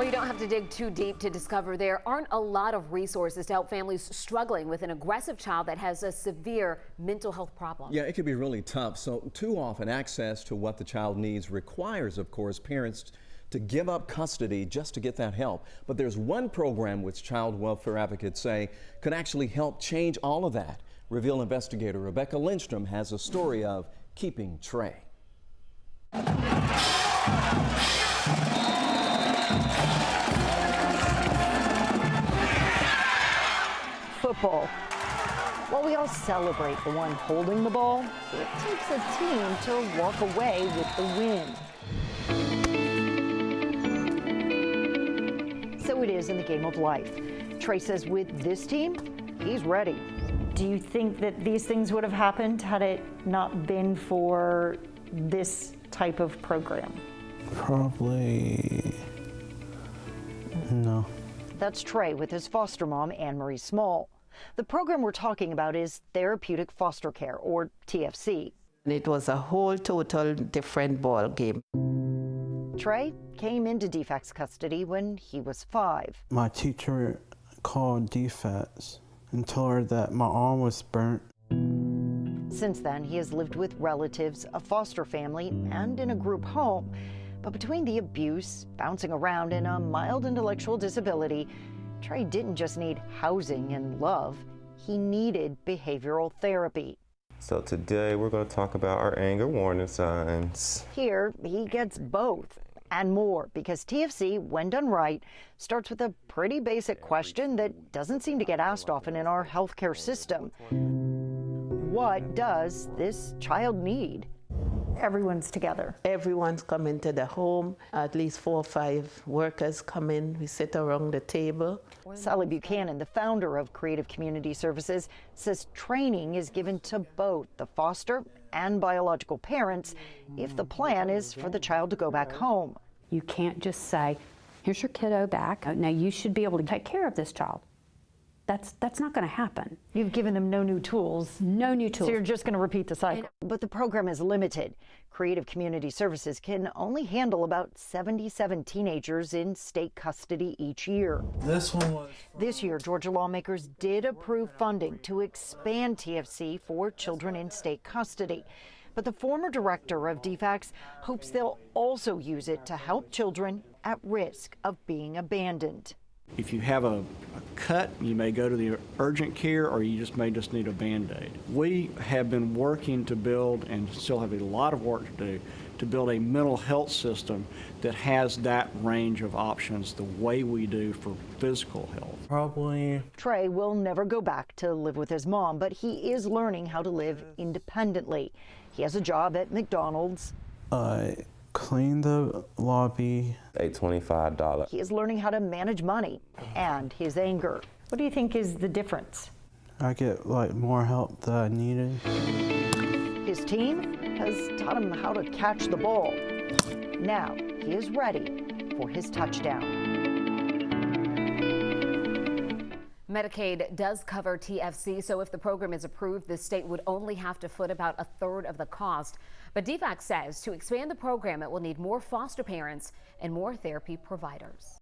Well, you don't have to dig too deep to discover there aren't a lot of resources to help families struggling with an aggressive child that has a severe mental health problem. Yeah, it can be really tough. So too often access to what the child needs requires, of course, parents to give up custody just to get that help. But there's one program which child welfare advocates say could actually help change all of that. Reveal investigator Rebecca Lindstrom has a story of Keeping Trey. Football. While we all celebrate the one holding the ball, it takes a team to walk away with the win. So it is in the game of life. Trey says with this team, he's ready. Do you think that these things would have happened had it not been for this type of program? Probably no. That's Trey with his foster mom, Anne-Marie Small. The program we're talking about is Therapeutic Foster Care, or TFC. It was a whole total different ball game. Trey came into DFCS custody when he was 5. My teacher called DFCS and told her that my arm was burnt. Since then, he has lived with relatives, a foster family, and in a group home. But between the abuse, bouncing around, and a mild intellectual disability, Trey didn't just need housing and love, he needed behavioral therapy. So today we're going to talk about our anger warning signs. Here, he gets both and more, because TFC, when done right, starts with a pretty basic question that doesn't seem to get asked often in our healthcare system. What does this child need? Everyone's together. Everyone's coming to the home. At least 4 or 5 workers come in. We sit around the table. Sally Buchanan, the founder of Creative Community Services, says training is given to both the foster and biological parents if the plan is for the child to go back home. You can't just say, here's your kiddo back. Now you should be able to take care of this child. That's not going to happen. You've given them no new tools. No new tools. So you're just going to repeat the cycle. But the program is limited. Creative Community Services can only handle about 77 teenagers in state custody each year. This year, Georgia lawmakers did approve funding to expand TFC for children in state custody. But the former director of DFCS hopes they'll also use it to help children at risk of being abandoned. If you have a cut, you may go to the urgent care, or you may just need a Band-Aid. We have been working to build, and still have a lot of work to do, to build a mental health system that has that range of options the way we do for physical health. Probably. Trey will never go back to live with his mom, but he is learning how to live independently. He has a job at McDonald's. Clean the lobby. $25. He is learning how to manage money and his anger. What do you think is the difference? I get more help that I needed. His team has taught him how to catch the ball. Now he is ready for his touchdown. Medicaid does cover TFC, so if the program is approved, the state would only have to foot about 1/3 of the cost. But DFCS says to expand the program, it will need more foster parents and more therapy providers.